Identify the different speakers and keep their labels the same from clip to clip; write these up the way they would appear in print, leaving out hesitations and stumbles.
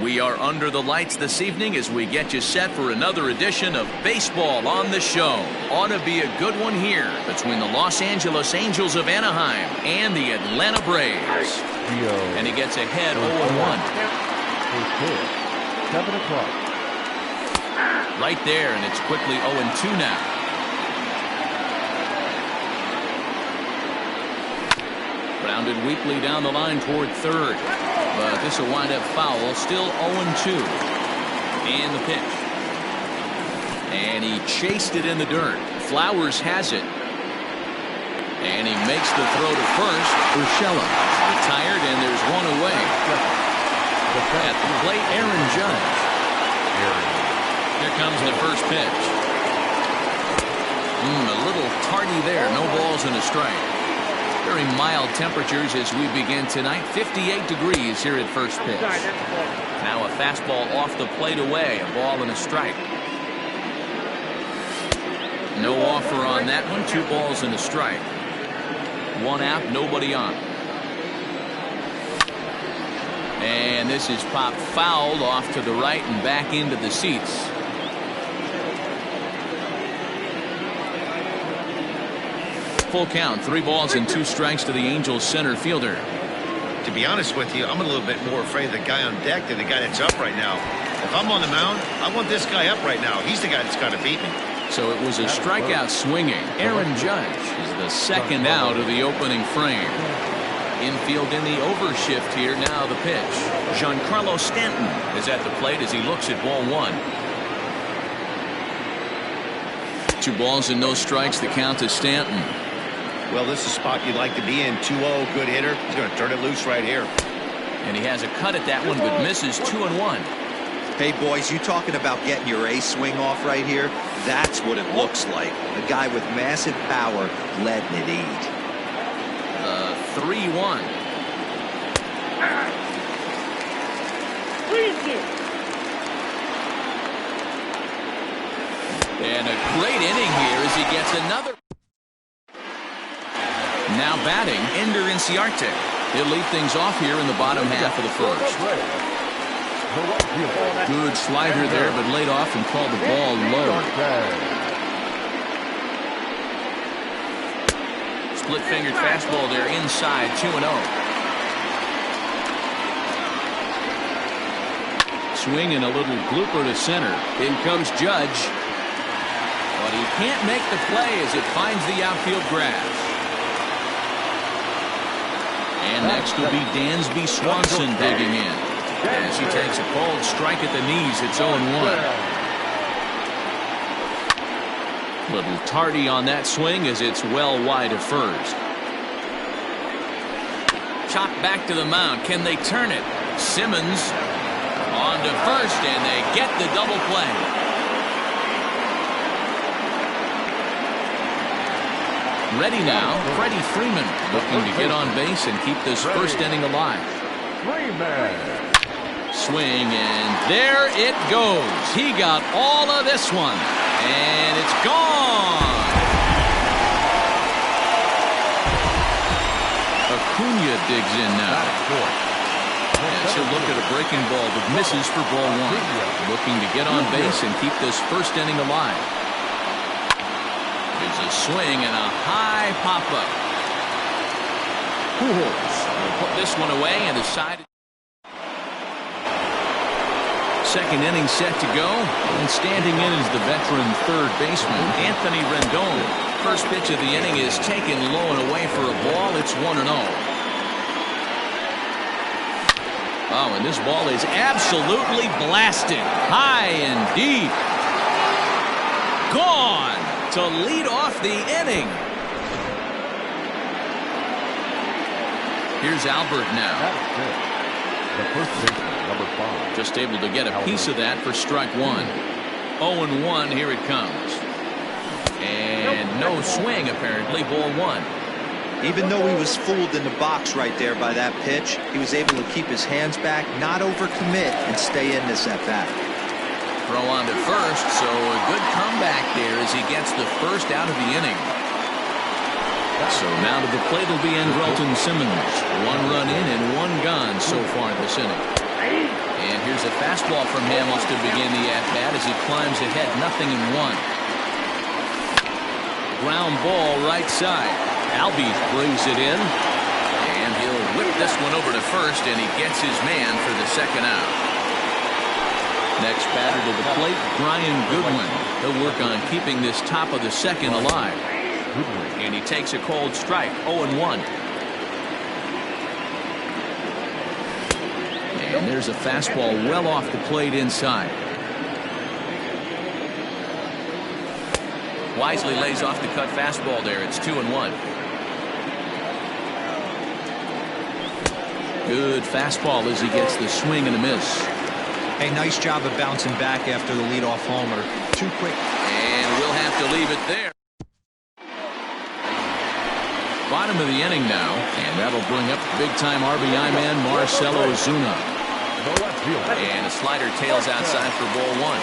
Speaker 1: We are under the lights this evening as we get you set for another edition of Baseball on the Show. Ought to be a good one here between the Los Angeles Angels of Anaheim and the Atlanta Braves. And he gets ahead 0-1.
Speaker 2: 7 o'clock.
Speaker 1: Right there, and it's quickly 0-2 now. Grounded weakly down the line toward third. But this will wind up foul. Still 0-2. And the pitch. And he chased it in the dirt. Flowers has it. And he makes the throw to first. Urshela retired, and there's one away. At the plate, Aaron Judge. Here comes the first pitch. A little tardy there. No balls and a strike. Very mild temperatures as we begin tonight. 58 degrees here at first pitch. Now a fastball off the plate away. A ball and a strike. No offer on that one. 2 balls and a strike. 1 out, nobody on. And this is popped fouled off to the right and back into the seats. Full count, 3 balls and 2 strikes to the Angels center fielder.
Speaker 3: To be honest with you, I'm a little bit more afraid of the guy on deck than the guy that's up right now. If I'm on the mound, I want this guy up right now. He's the guy that's got to beat me.
Speaker 1: So it was a strikeout swinging. Aaron Judge is the second out of the opening frame. Infield in the overshift here. Now the pitch. Giancarlo Stanton is at the plate as he looks at ball 1. 2 balls and no strikes. The count to Stanton.
Speaker 3: Well, this is a spot you'd like to be in. 2-0, good hitter. He's going to turn it loose right here.
Speaker 1: And he has a cut at that one, but misses 2-1.
Speaker 4: Hey, boys, you talking about getting your ace swing off right here? That's what it looks like. A guy with massive power letting it eat.
Speaker 1: 3-1. And a great inning here as he gets another. Now batting, Ender Inciarte. He'll lead things off here in the bottom half of the first. Good slider there, but laid off and called the ball low. Split-fingered fastball there inside, 2-0. Swinging a little blooper to center. In comes Judge. But he can't make the play as it finds the outfield grass. And next will be Dansby Swanson digging in. As he takes a cold strike at the knees, it's 0-1. Little tardy on that swing as it's well wide of first. Chopped back to the mound. Can they turn it? Simmons on to first, and they get the double play. Ready now, Freddie Freeman looking to get on base and keep this first inning alive. Swing, and there it goes. He got all of this one, and it's gone. Acuna digs in now. As he'll look at a breaking ball that misses for ball 1. Looking to get on base and keep this first inning alive. There's a swing and a high pop-up. Pujols will put this one away and the side. Second inning set to go, and standing in is the veteran third baseman, Anthony Rendon. First pitch of the inning is taken low and away for a ball. It's 1-0. Oh, and this ball is absolutely blasted. High and deep. Gone to lead off the inning. Here's Albert now.
Speaker 2: The first baseman, number 5.
Speaker 1: Just able to get a piece of that for strike 1. 0-1, here it comes. And no swing, apparently, ball 1.
Speaker 4: Even though he was fooled in the box right there by that pitch, he was able to keep his hands back, not overcommit, and stay in this at-bat.
Speaker 1: Throw on to first, so a good comeback there as he gets the first out of the inning. So now to the plate will be Andrelton Simmons. 1 run in and 1 gone so far this inning. And here's a fastball from Hamels to begin the at-bat as he climbs ahead, 0-1. Ground ball right side. Albies brings it in, and he'll whip this one over to first, and he gets his man for the second out. Next batter to the plate, Brian Goodwin. He'll work on keeping this top of the second alive. And he takes a cold strike, 0-1. And there's a fastball well off the plate inside. Wisely lays off the cut fastball there. It's 2-1. Good fastball as he gets the swing and a miss.
Speaker 4: Hey, nice job of bouncing back after the leadoff homer. Too quick.
Speaker 1: And we'll have to leave it there. Bottom of the inning now, and that'll bring up big-time RBI man Marcell Ozuna. And a slider tails outside for ball one.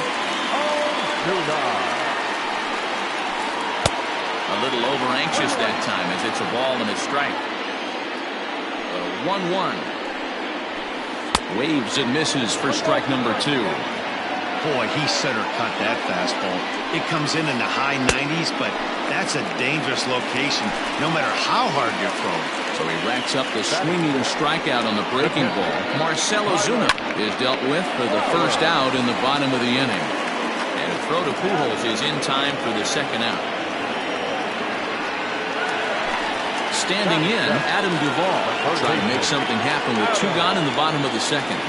Speaker 1: A little over-anxious that time as it's a ball and a strike. 1-1. Waves and misses for strike number 2.
Speaker 3: Boy, he center cut that fastball. It comes in the high 90s, but that's a dangerous location no matter how hard you're throwing.
Speaker 1: So he racks up the swinging strikeout on the breaking ball. Marcell Ozuna is dealt with for the first out in the bottom of the inning. And a throw to Pujols is in time for the second out. Standing in, Adam Duvall trying to make something happen with 2 gone in the bottom of the second.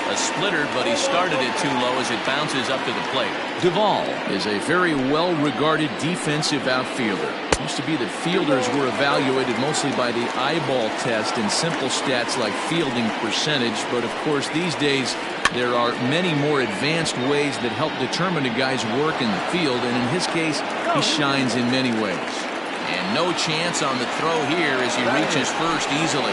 Speaker 1: A splitter, but he started it too low as it bounces up to the plate. Duvall is a very well-regarded defensive outfielder. It used to be that fielders were evaluated mostly by the eyeball test and simple stats like fielding percentage, but of course these days there are many more advanced ways that help determine a guy's work in the field, and in his case, he shines in many ways. And no chance on the throw here as he reaches first easily.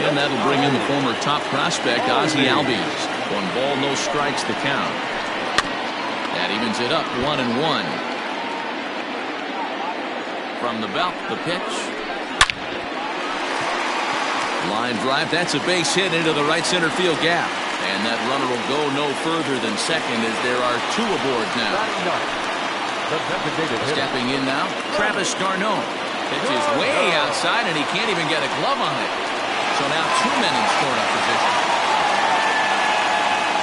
Speaker 1: And that'll bring in the former top prospect, Ozzie Albies. 1 ball, no strikes the count. That evens it up, 1-1. From the belt, the pitch. Line drive, that's a base hit into the right center field gap. And that runner will go no further than second as there are 2 aboard now. Stepping in now, Travis d'Arnaud. Pitch is way outside, and he can't even get a glove on it. So now 2 men in scoring position.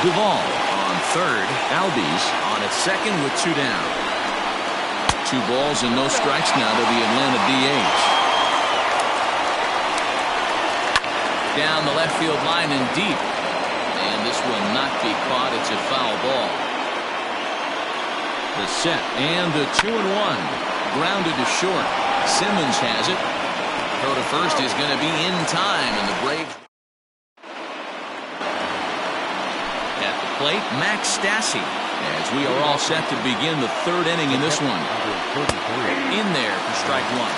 Speaker 1: Duvall on third. Albies on at second with 2 down. 2 balls and no strikes now to the Atlanta DH. Down the left field line and deep. And this will not be caught. It's a foul ball. The set and the 2-1. Grounded to short. Simmons has it. Throw to first is going to be in time, and the Braves. At the plate, Max Stassi, as we are all set to begin the 3rd inning in this one. In there for strike 1.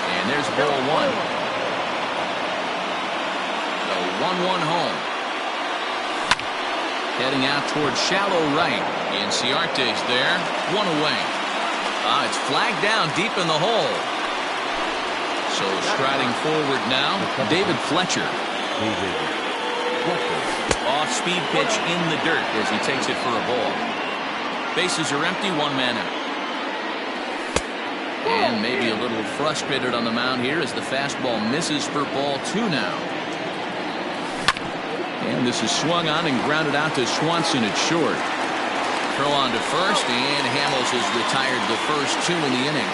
Speaker 1: And there's ball 1. 1-1 home. Heading out towards shallow right. Inciarte's there. 1 away. It's flagged down deep in the hole. So striding forward now, David Fletcher. Off-speed pitch in the dirt as he takes it for a ball. Bases are empty, 1 man out. And maybe a little frustrated on the mound here as the fastball misses for ball 2 now. And this is swung on and grounded out to Swanson at short. Throw on to first, and Hamels has retired the first 2 in the inning.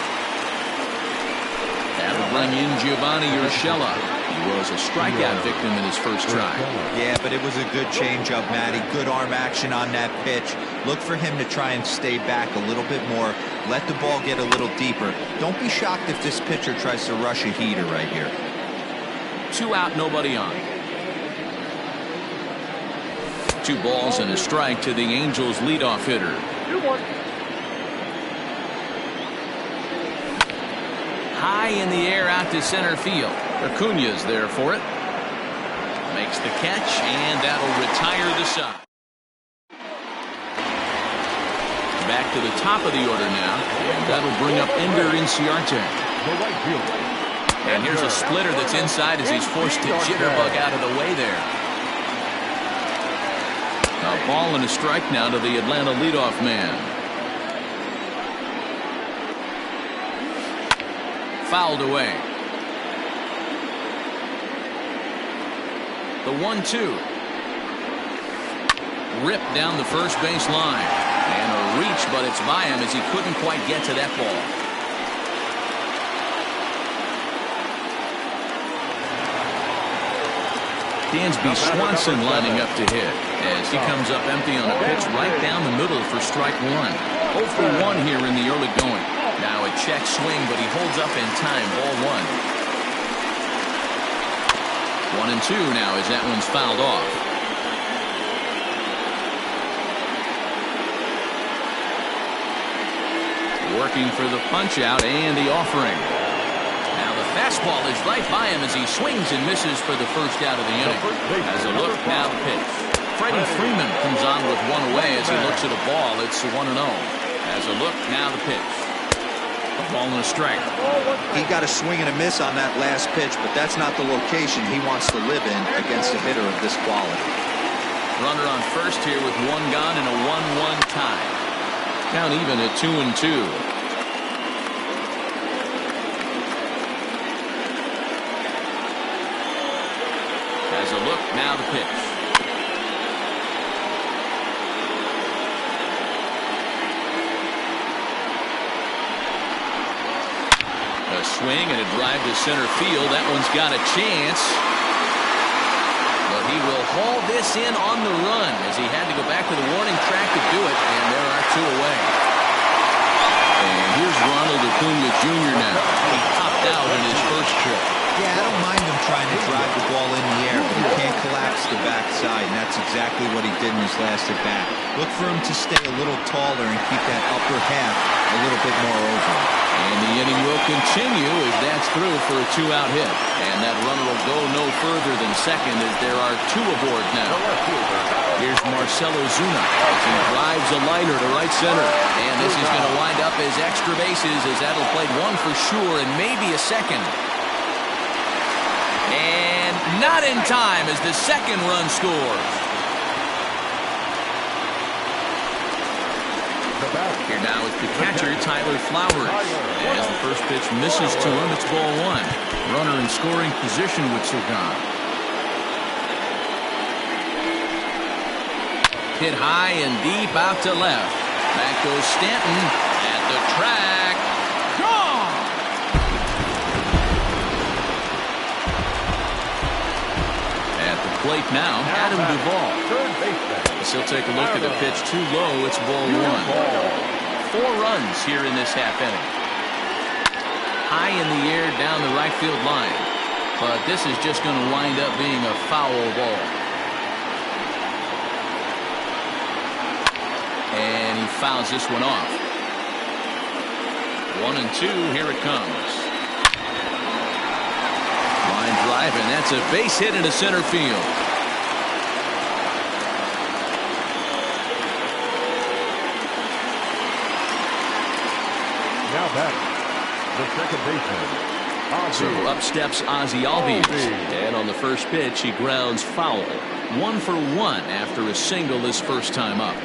Speaker 1: That'll bring in Giovanni Urshela. He was a strikeout victim in his first try.
Speaker 4: Yeah, but it was a good changeup, Matty. Good arm action on that pitch. Look for him to try and stay back a little bit more. Let the ball get a little deeper. Don't be shocked if this pitcher tries to rush a heater right here.
Speaker 1: 2 out, nobody on. 2 balls and a strike to the Angels leadoff hitter. High in the air out to center field. Acuña's there for it. Makes the catch, and that'll retire the side. Back to the top of the order now, and that'll bring up Ender Inciarte.
Speaker 2: The right fielder.
Speaker 1: And here's a splitter that's inside as he's forced to jitterbug out of the way there. A ball and a strike now to the Atlanta leadoff man. Fouled away. The 1-2. Ripped down the first base line. And a reach, but it's by him as he couldn't quite get to that ball. Dansby Swanson lining up to hit as he comes up empty on a pitch right down the middle for strike one. 0 for 1 here in the early going. Now a check swing, but he holds up in time. Ball 1. 1-2 now as that one's fouled off. Working for the punch out and the offering. Now the fastball is right by him as he swings and misses for the first out of the inning. As a look, now the pitch. Freddie Freeman comes on with one away as he looks at a ball. It's 1-0. As a look, now the pitch. A ball and a strike.
Speaker 4: He got a swing and a miss on that last pitch, but that's not the location he wants to live in against a hitter of this quality.
Speaker 1: Runner on first here with one gone and a 1-1 tie. Count even at 2-2. As a look, now the pitch. A swing and a drive to center field. That one's got a chance. But he will haul this in on the run as he had to go back to the warning track to do it, and there are two away. And here's Ronald Acuna Jr. now. He popped out in his first trip.
Speaker 4: Yeah, I don't mind him trying to drive the ball in the air, but he can't collapse the backside, and that's exactly what he did in his last at bat. Look for him to stay a little taller and keep that upper half a little bit more open.
Speaker 1: And the inning will continue as that's through for a two-out hit. And that runner will go no further than second as there are two aboard now. Here's Marcell Ozuna as he drives a liner to right center. And this is going to wind up as extra bases as that'll play one for sure and maybe a second. And not in time as the second run scores. Here now is the catcher, Tyler Flowers. As the first pitch misses to him, it's ball 1. Runner in scoring position with Sergan. Hit high and deep out to left. Back goes Stanton at the track. Gone! At the plate now, Adam Duvall. He'll take a look at the pitch too low. It's ball 1. 4 runs here in this half inning. High in the air down the right field line. But this is just going to wind up being a foul ball. And he fouls this one off. 1-2. Here it comes. Line drive, and that's a base hit into center field.
Speaker 2: Now back, the second baseman.
Speaker 1: So up steps Ozzie Albies. And on the first pitch, he grounds foul. 1 for 1 after a single his first time up.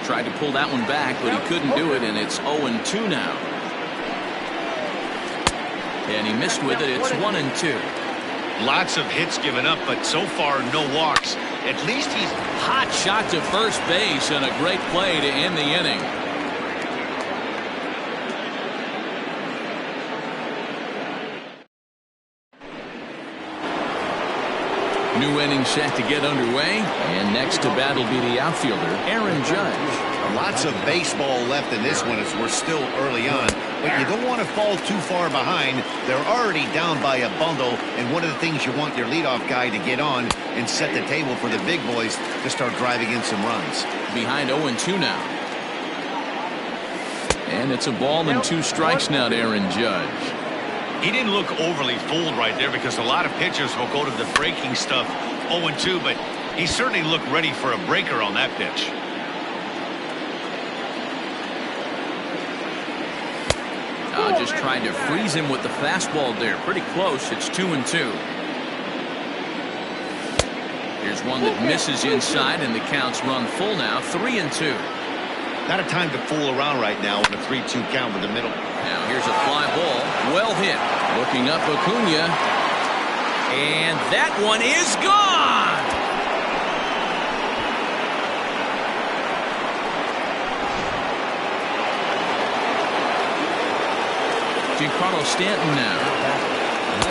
Speaker 1: Tried to pull that one back, but he couldn't do it, and it's 0-2 now. And he missed with it. It's 1-2.
Speaker 3: Lots of hits given up, but so far no walks. At least he's
Speaker 1: hot shot to first base and a great play to end the inning. New inning set to get underway, and next to bat will be the outfielder, Aaron Judge.
Speaker 3: Lots of baseball left in this one as we're still early on, but you don't want to fall too far behind. They're already down by a bundle, and one of the things you want your leadoff guy to get on and set the table for the big boys to start driving in some runs.
Speaker 1: Behind 0-2 now. And it's a ball and 2 strikes now to Aaron Judge.
Speaker 3: He didn't look overly fooled right there because a lot of pitchers will go to the breaking stuff 0-2, but he certainly looked ready for a breaker on that pitch.
Speaker 1: just tried to freeze him with the fastball there. Pretty close. It's 2-2. Here's one that misses inside, and the count's run full now. 3-2.
Speaker 3: Not a time to fool around right now with a 3-2 count with the middle.
Speaker 1: Now here's a fly ball. Well hit. Looking up Acuna. And that one is gone. Giancarlo Stanton now.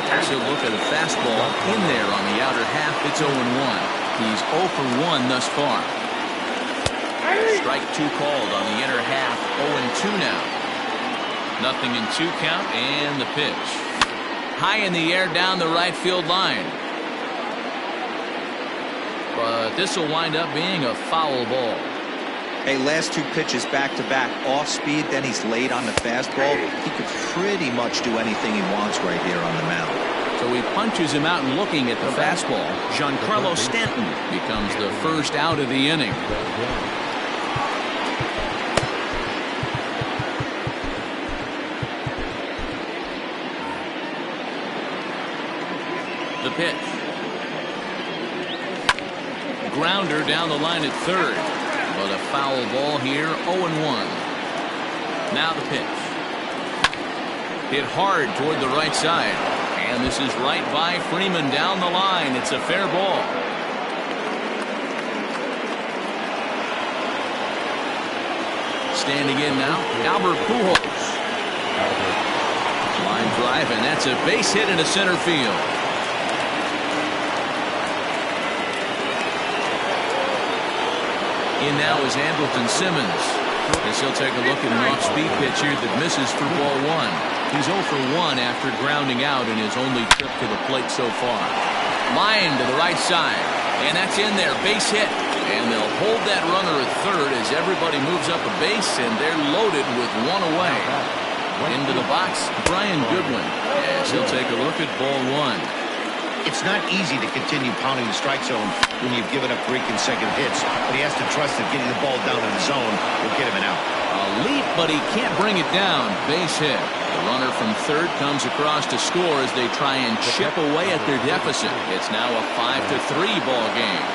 Speaker 1: Here's a look at a fastball in there on the outer half. It's 0-1. He's 0 for 1 thus far. Strike 2 called on the inner half. 0-2 now. Nothing in 2 count, and the pitch. High in the air down the right field line. But this will wind up being a foul ball.
Speaker 4: Hey, last 2 pitches back-to-back, off speed, then he's late on the fastball. He could pretty much do anything he wants right here on the mound.
Speaker 1: So he punches him out, and looking at the fastball, Giancarlo Stanton becomes the first out of the inning. The pitch. Grounder down the line at third. But a foul ball here, 0-1. Now the pitch. Hit hard toward the right side. And this is right by Freeman down the line. It's a fair ball. Standing in now, Albert Pujols. Line drive, and that's a base hit into center field. In now is Andrelton Simmons. As he'll take a look at an off-speed pitch here that misses for ball 1. He's 0 for 1 after grounding out in his only trip to the plate so far. Line to the right side, and that's in there, base hit. And they'll hold that runner at third as everybody moves up a base, and they're loaded with 1 away. Into the box, Brian Goodwin, as he'll take a look at ball 1.
Speaker 3: It's not easy to continue pounding the strike zone when you've given up 3 consecutive hits, but he has to trust that getting the ball down in the zone will get him an out.
Speaker 1: A leap, but he can't bring it down. Base hit. The runner from third comes across to score as they try and chip away at their deficit. It's now a 5-3 ball game.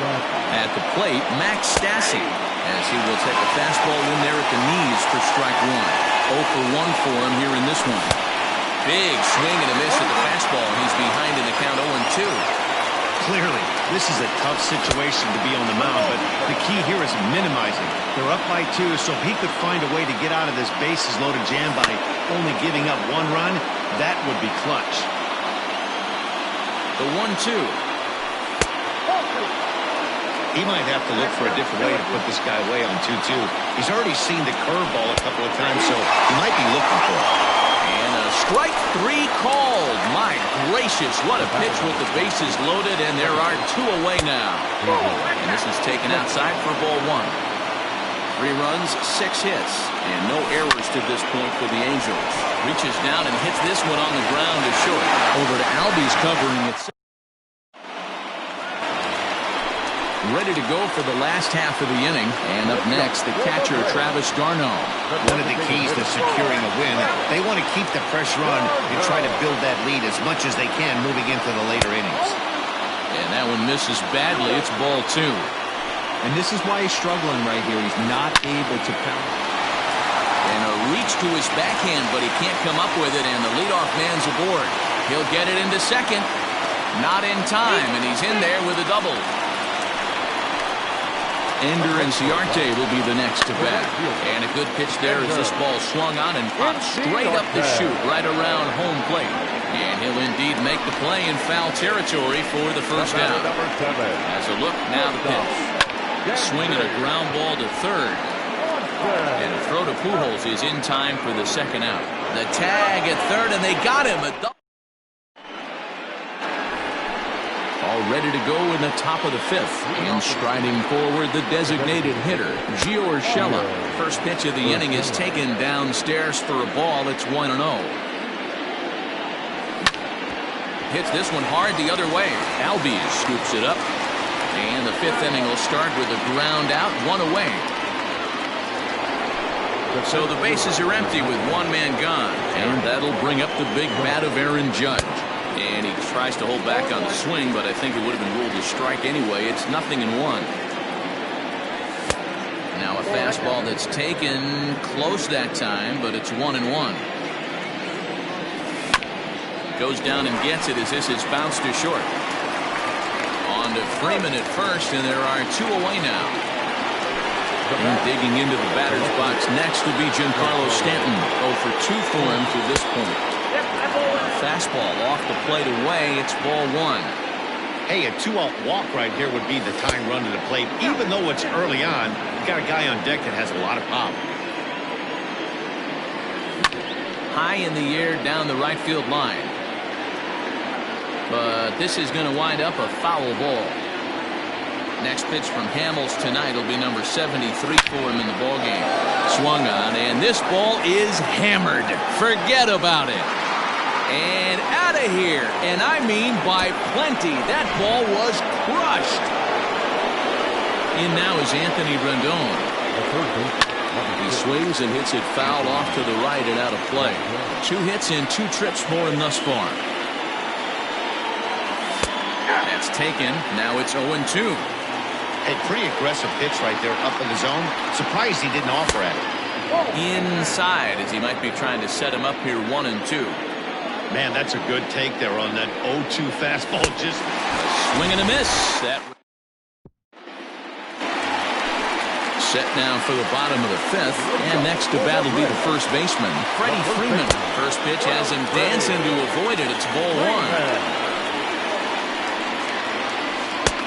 Speaker 1: At the plate, Max Stassi, as he will take a fastball in there at the knees for strike 1. 0 for 1 for him here in this one. Big swing and a miss at the fastball. He's behind in the count 0-2.
Speaker 3: Clearly, this is a tough situation to be on the mound, but the key here is minimizing. They're up by 2, so if he could find a way to get out of this bases-loaded jam by only giving up 1 run, that would be clutch.
Speaker 1: The 1-2.
Speaker 3: He might have to look for a different way to put this guy away on 2-2. He's already seen the curveball a couple of times, so he might be looking for it.
Speaker 1: And a strike 3 called. My gracious, what a pitch with the bases loaded, and there are 2 away now. And this is taken outside for ball 1. 3 runs, 6 hits, and no errors to this point for the Angels. Reaches down and hits this one on the ground to short. Over to Albies covering it. Ready to go for the last half of the inning. And up next, the catcher, Travis d'Arnaud.
Speaker 3: One of the keys to securing a win, they want to keep the pressure on and try to build that lead as much as they can moving into the later innings.
Speaker 1: And that one misses badly. It's ball 2.
Speaker 4: And this is why he's struggling right here. He's not able to pound.
Speaker 1: And a reach to his backhand, but he can't come up with it, and the leadoff man's aboard. He'll get it into second. Not in time, and he's in there with a double. Ender Inciarte will be the next to bat. And a good pitch there as this ball swung on and popped straight up the chute right around home plate. And he'll indeed make the play in foul territory for the first down. As a look, now the pitch. Swinging a ground ball to third. And a throw to Pujols is in time for the second out. The tag at third, and they got him. A double. All ready to go in the top of the 5th. And striding forward, the designated hitter, Gio Urshela. First pitch of the inning is taken downstairs for a ball. It's 1-0. Hits this one hard the other way. Albies scoops it up. And the 5th inning will start with a ground out, 1 away. So the bases are empty with one man gone, and that'll bring up the big bat of Aaron Judge. And he tries to hold back on the swing, but I think it would have been ruled a strike anyway. It's 0-1. Now a fastball that's taken close that time, but it's 1-1. Goes down and gets it as this is bounced to short. On to Freeman at first, and there are 2 away now. And digging into the batter's box next will be Giancarlo Stanton. 0 for 2 for him to this point. Fastball off the plate away. It's ball 1.
Speaker 3: Hey, a 2-out walk right here would be the tying run to the plate. Even though it's early on, you got a guy on deck that has a lot of pop.
Speaker 1: High in the air down the right field line. But this is going to wind up a foul ball. Next pitch from Hamels tonight will be number 73 for him in the ballgame. Swung on, and this ball is hammered. Forget about it. And out of here. And I mean by plenty. That ball was crushed. In now is Anthony Rendon. He swings and hits it foul off to the right and out of play. 2 hits and 2 trips for him thus far. That's taken. Now it's 0-2.
Speaker 3: A pretty aggressive pitch right there up in the zone. Surprised he didn't offer at it.
Speaker 1: Inside, as he might be trying to set him up here 1-2.
Speaker 3: Man, that's a good take there on that 0-2 fastball. Just
Speaker 1: swing and a miss. That set now for the bottom of the 5th, and next to bat will be the first baseman, Freddie Freeman. First pitch has him dancing to avoid it. It's ball 1.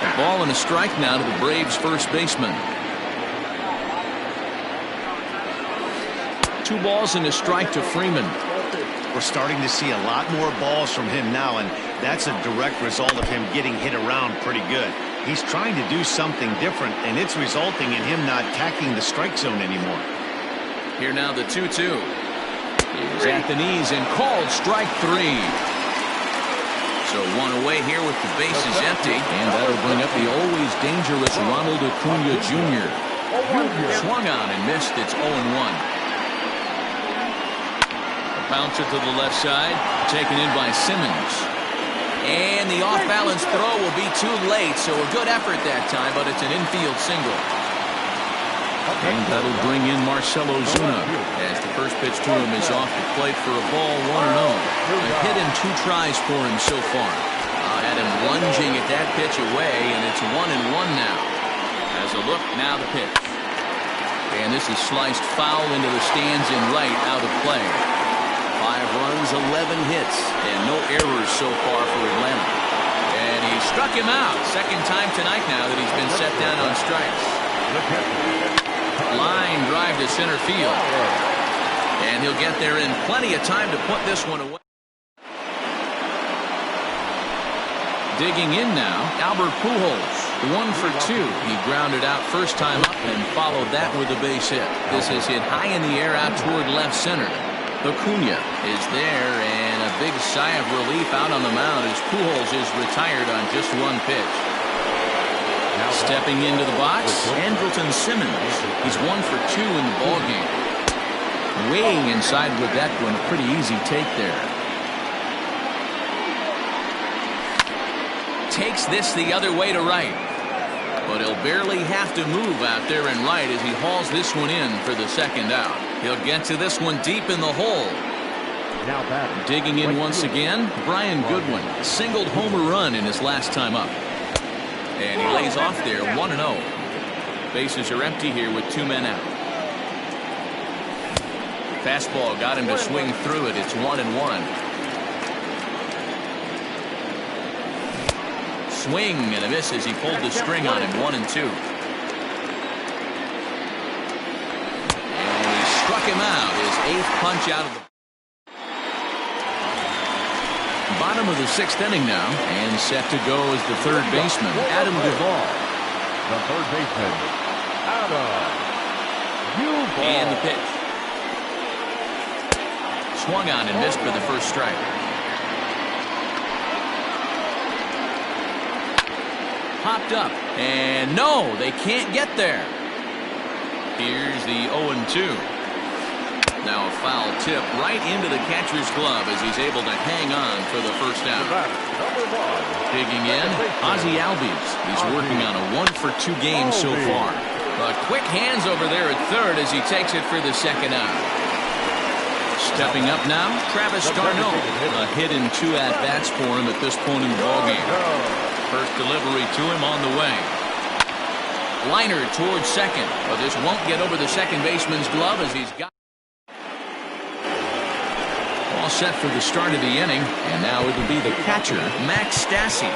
Speaker 1: A ball and a strike now to the Braves' first baseman. 2 balls and a strike to Freeman.
Speaker 3: We're starting to see a lot more balls from him now, and that's a direct result of him getting hit around pretty good. He's trying to do something different, and it's resulting in him not attacking the strike zone anymore.
Speaker 1: Here now the 2-2. He's at the knees and called strike 3. So 1 away here with the bases empty, and that'll bring up the always dangerous Ronald Acuna Jr. Swung on and missed. It's 0-1. Bouncer to the left side, taken in by Simmons. And the off-balance throw will be too late, so a good effort that time, but it's an infield single. And that'll bring in Marcell Ozuna as the first pitch to him is off the plate for a ball 1-0. A hit in 2 tries for him so far. Had him lunging at that pitch away, and it's 1-1 now. As a look, now the pitch. And this is sliced foul into the stands in right, out of play. 5 runs, 11 hits, and no errors so far for Atlanta. And he struck him out. Second time tonight now that he's been set down on strikes. Line drive to center field. And he'll get there in plenty of time to put this one away. Digging in now, Albert Pujols. 1 for 2. He grounded out first time up and followed that with a base hit. This is hit high in the air out toward left center. Acuna is there, and a big sigh of relief out on the mound as Pujols is retired on just 1 pitch. Stepping into the box, Andrelton Simmons. He's 1 for 2 in the ballgame. Weighing inside with that one, a pretty easy take there. Takes this the other way to right. But he'll barely have to move out there in right as he hauls this one in for the second out. He'll get to this one deep in the hole.
Speaker 2: Now batting.
Speaker 1: Digging in once again, Brian Goodwin. Singled homer run in his last time up. And he lays off there 1-0. Bases are empty here with 2 men out. Fastball got him to swing through it. It's 1-1. Swing and a miss as he pulled the string on him. 1-2. And he struck him out. His 8th punch out of the bottom of the 6th inning now, and set to go is the third baseman, Adam Duvall.
Speaker 2: The third baseman, Adam Duvall.
Speaker 1: And the pitch. Swung on and missed for the first strike. Popped up, and no, they can't get there. Here's the 0-2. Now a foul tip right into the catcher's glove as he's able to hang on for the first down. Digging in, Ozzie Albies. He's working on a 1-for-2 game so far. But quick hands over there at third as he takes it for the second out. Stepping up now, Travis d'Arnaud. A hit in 2 at-bats for him at this point in the ballgame. First delivery to him on the way. Liner towards second, but this won't get over the second baseman's glove as he's got. All set for the start of the inning, and now it'll be the catcher, Max Stassi.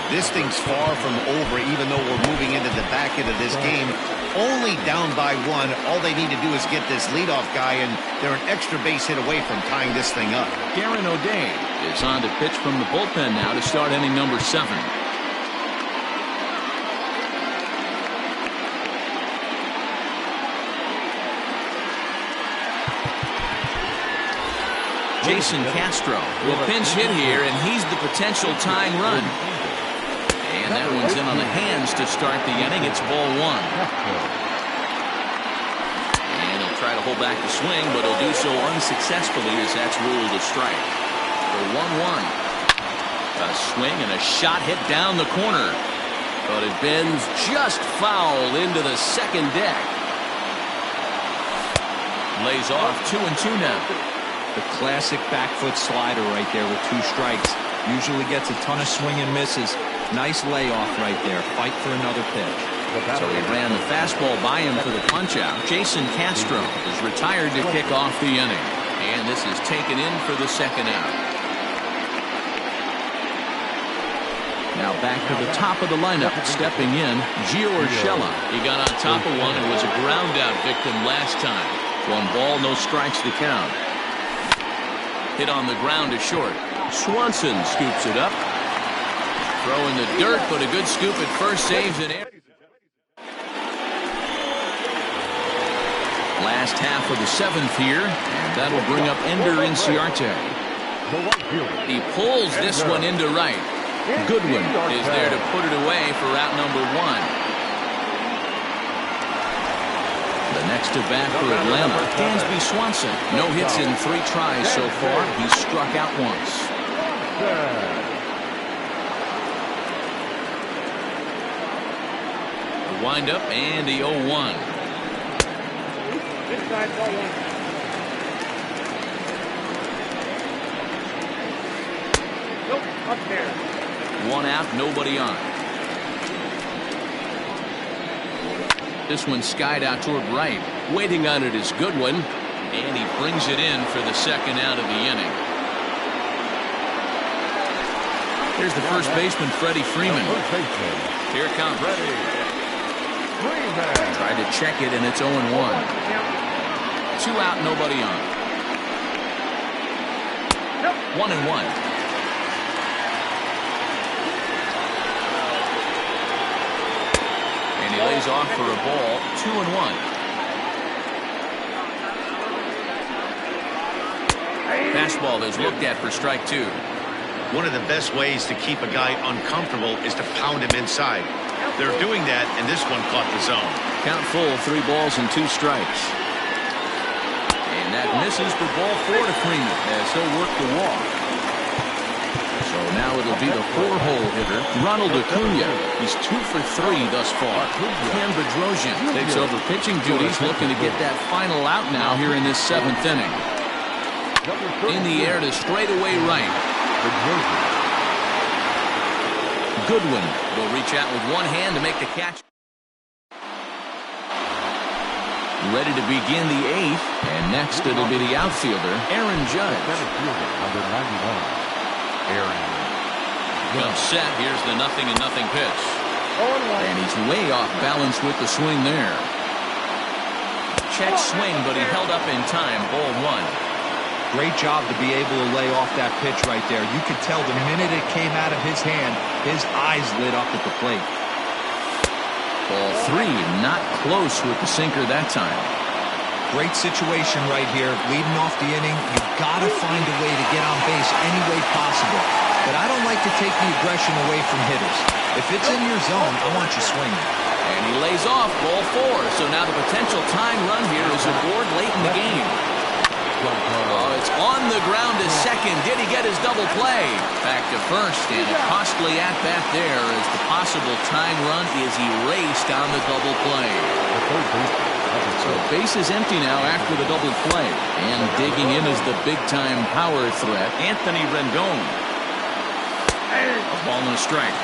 Speaker 3: This thing's far from over, even though we're moving into the back end of this game. Only down by 1. All they need to do is get this leadoff guy, and they're an extra base hit away from tying this thing up.
Speaker 1: Darren O'Day is on to pitch from the bullpen now to start inning number 7. Jason Castro will pinch hit here, and he's the potential tying run. And that one's in on the hands to start the inning. It's ball 1. And he'll try to hold back the swing, but he'll do so unsuccessfully as that's ruled a strike. For 1-1. A swing and a shot hit down the corner. But it bends just foul into the second deck. Lays off 2-2 now.
Speaker 4: The classic back foot slider right there with 2 strikes. Usually gets a ton of swing and misses. Nice layoff right there. Fight for another pitch.
Speaker 1: So he ran the fastball by him for the punch out. Jason Castro is retired to kick off the inning. And this is taken in for the second out. Now back to the top of the lineup. Stepping in, Gio Urshela. He got on top of one and was a ground out victim last time. 1 ball, no strikes to count. Hit on the ground to short. Swanson scoops it up. Throw in the dirt, but a good scoop at first, saves an error. Last half of the 7th here, and that'll bring up Ender Inciarte. He pulls this one into right. Goodwin is there to put it away for out number 1. The next to bat for Atlanta, Dansby Swanson. No hits in 3 tries so far. He's struck out once. The windup and the 0-1. One out, nobody on. This one skied out toward right. Waiting on it is Goodwin, and he brings it in for the second out of the inning. Here's the first baseman, Freddie Freeman. Here it comes. Tried to check it, and it's 0-1. 2 out, nobody on. 1-1. He lays off for a ball. 2-1. Fastball is looked at for strike 2.
Speaker 3: One of the best ways to keep a guy uncomfortable is to pound him inside. They're doing that, and this one caught the zone.
Speaker 1: Count full, 3 balls and 2 strikes. And that misses for ball 4 to Freeman as he'll work the walk. So now it'll be the 4-hole hitter, Ronald Acuna. He's 2 for 3 thus far. Ken Bedrosian takes over pitching duties, looking to get that final out now here in this 7th inning. In the air to straightaway right. Goodwin will reach out with one hand to make the catch. Ready to begin the 8th, and next it'll be the outfielder, Aaron Judge.
Speaker 2: Number 91. Aaron.
Speaker 1: Well set. Here's the 0-0 pitch. And he's way off balance with the swing there. Check swing, but he held up in time. Ball 1.
Speaker 4: Great job to be able to lay off that pitch right there. You could tell the minute it came out of his hand, his eyes lit up at the plate.
Speaker 1: Ball 3, not close with the sinker that time.
Speaker 4: Great situation right here. Leading off the inning, you've got to find a way to get on base any way possible. But I don't like to take the aggression away from hitters. If it's in your zone, I want you swinging.
Speaker 1: And he lays off ball 4. So now the potential tying run here is aboard late in the game. Oh, it's on the ground to second. Did he get his double play? Back to first, and a costly at-bat there as the possible tying run is erased on the double play. So base is empty now after the double play. And digging in is the big-time power threat, Anthony Rendon. A ball and a strike.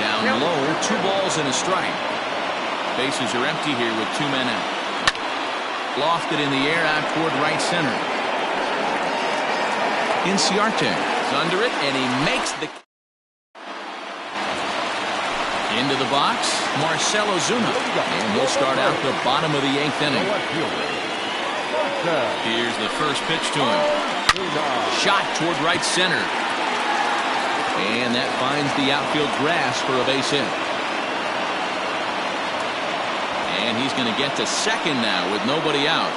Speaker 1: Down low, 2 balls and a strike. Bases are empty here with 2 men out. Lofted in the air out toward right center. Inciarte is under it, and he makes the... Into the box, Marcell Ozuna. And he'll start out the bottom of the 8th inning. Here's the first pitch to him. Shot toward right center. And that finds the outfield grass for a base hit. And he's going to get to second now with nobody out.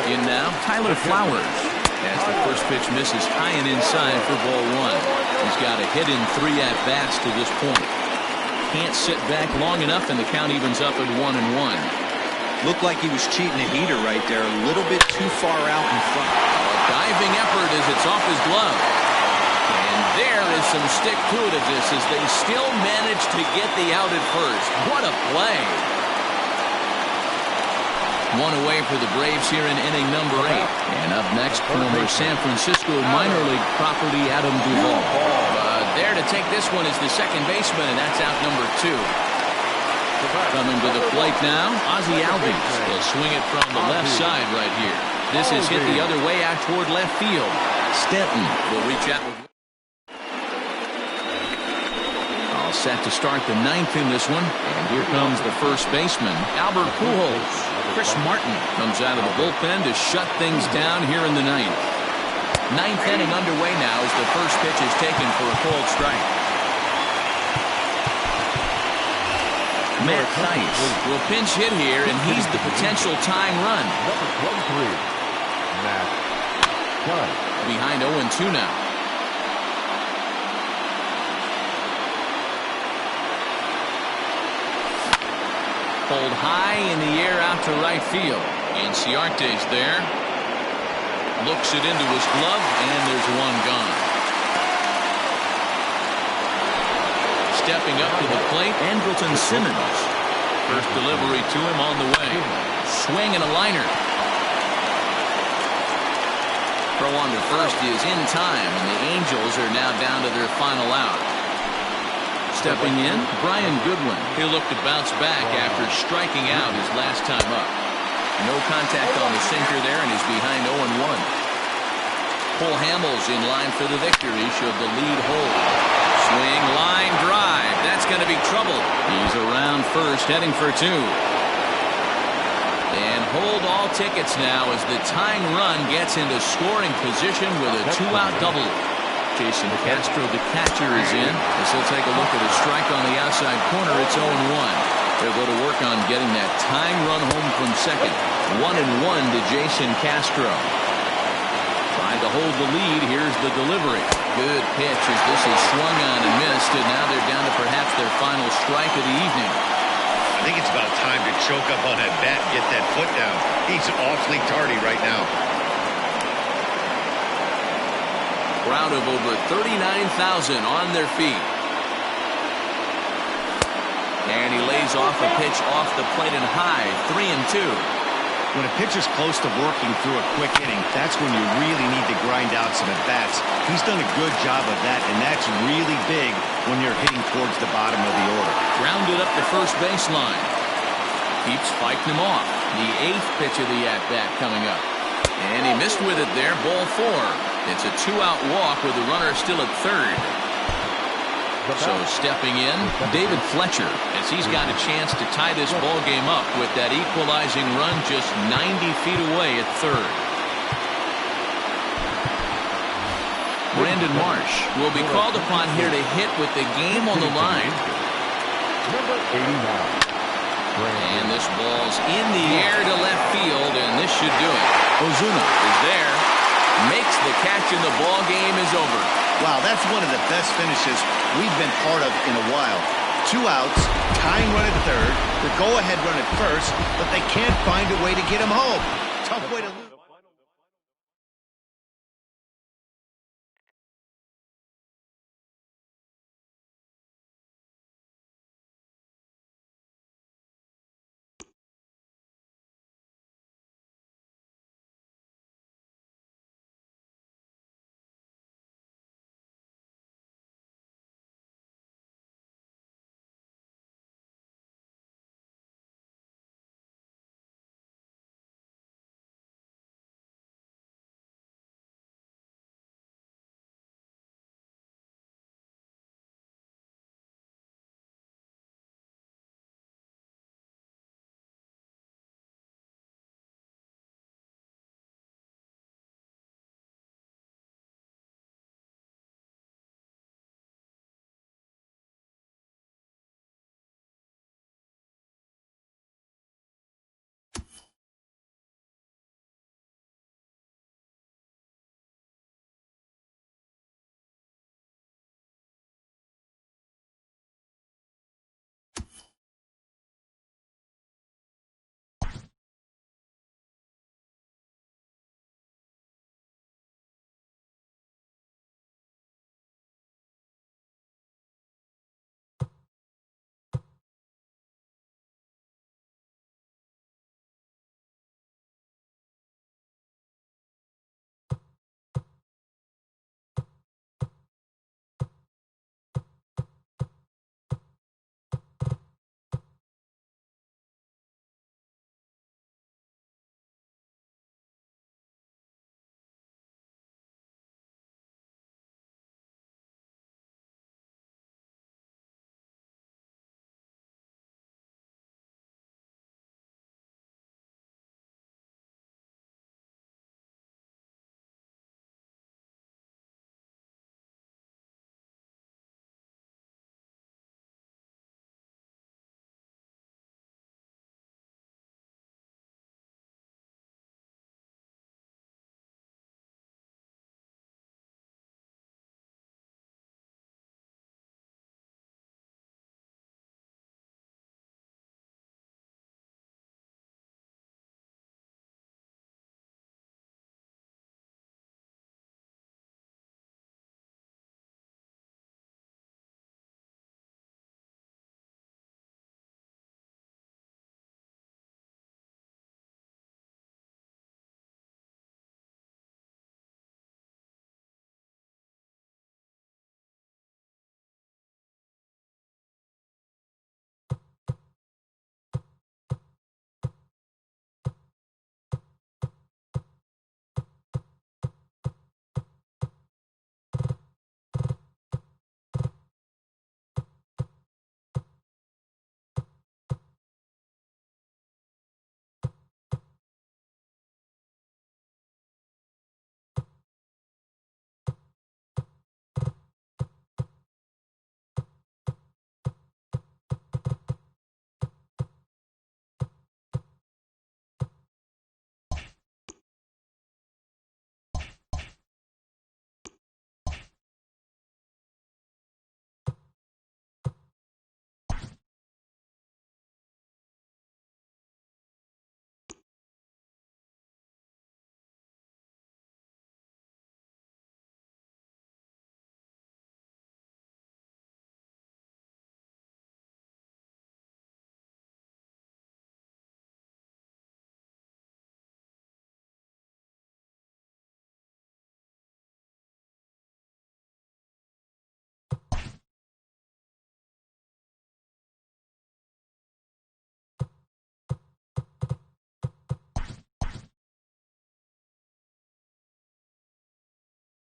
Speaker 1: In now, Tyler Flowers. As the first pitch misses high and inside for ball 1. He's got a hit in 3 at-bats to this point. Can't sit back long enough, and the count evens up at 1-1.
Speaker 4: Looked like he was cheating a heater right there, a little bit too far out in front.
Speaker 1: Diving effort as it's off his glove. And there is some stick-to-itiveness as they still manage to get the out at first. What a play. 1 away for the Braves here in inning number 8. And up next, former San Francisco minor league property Adam Duvall. There to take this one is the second baseman, and that's out number 2. Coming to the plate now, Ozzie Albies. He'll swing it from the left side right here. This is hit the other way out toward left field. Stanton will reach out with... All set to start the 9th in this one. And here comes the first baseman, Albert Pujols. Chris Martin comes out of the bullpen to shut things down here in the 9th. 9th inning underway now as the first pitch is taken for a cold strike. Matt Thaiss will pinch hit here, and he's the potential tying run. Behind 0-2 now. Pulled high in the air out to right field. Inciarte's there. Looks it into his glove, and there's one gone. Stepping up to the plate, Andrelton Simmons. First delivery to him on the way. Swing and a liner. Throw on to first is in time, and the Angels are now down to their final out. Stepping in, Brian Goodwin. He'll look to bounce back after striking out his last time up. No contact on the sinker there, and he's behind 0-1. Cole Hamels in line for the victory should the lead hold. Swing, line, drive. That's going to be trouble. He's around first, heading for 2. And hold all tickets now as the tying run gets into scoring position with a 2-out double. Jason Castro, the catcher, is in as he'll take a look at a strike on the outside corner. It's 0-1. They'll go to work on getting that tying run home from second. 1-1 to Jason Castro. Trying to hold the lead. Here's the delivery. Good pitch as this is swung on and missed, and now they're down to perhaps their final strike of the evening.
Speaker 3: I think it's about time to choke up on that bat and get that foot down. He's awfully tardy right now.
Speaker 1: Crowd of over 39,000 on their feet. And he lays off a pitch off the plate and high. 3-2.
Speaker 3: When a pitcher's close to working through a quick inning, that's when you really need to grind out some at-bats. He's done a good job of that, and that's really big when you're hitting towards the bottom of the order.
Speaker 1: Grounded up the first baseline. Keeps fighting him off. The 8th pitch of the at-bat coming up. And he missed with it there. Ball 4. It's a 2-out walk with the runner still at third. So stepping in, David Fletcher, as he's got a chance to tie this ball game up with that equalizing run just 90 feet away at third. Brandon Marsh will be called upon here to hit with the game on the line.
Speaker 2: Number 89.
Speaker 1: And this ball's in the air to left field, and this should do it. Ozuna is there, makes the catch, and the ball game is over.
Speaker 3: Wow, that's one of the best finishes we've been part of in a while. 2 outs, tying run at third, the go-ahead run at first, but they can't find a way to get him home. Tough way to lose.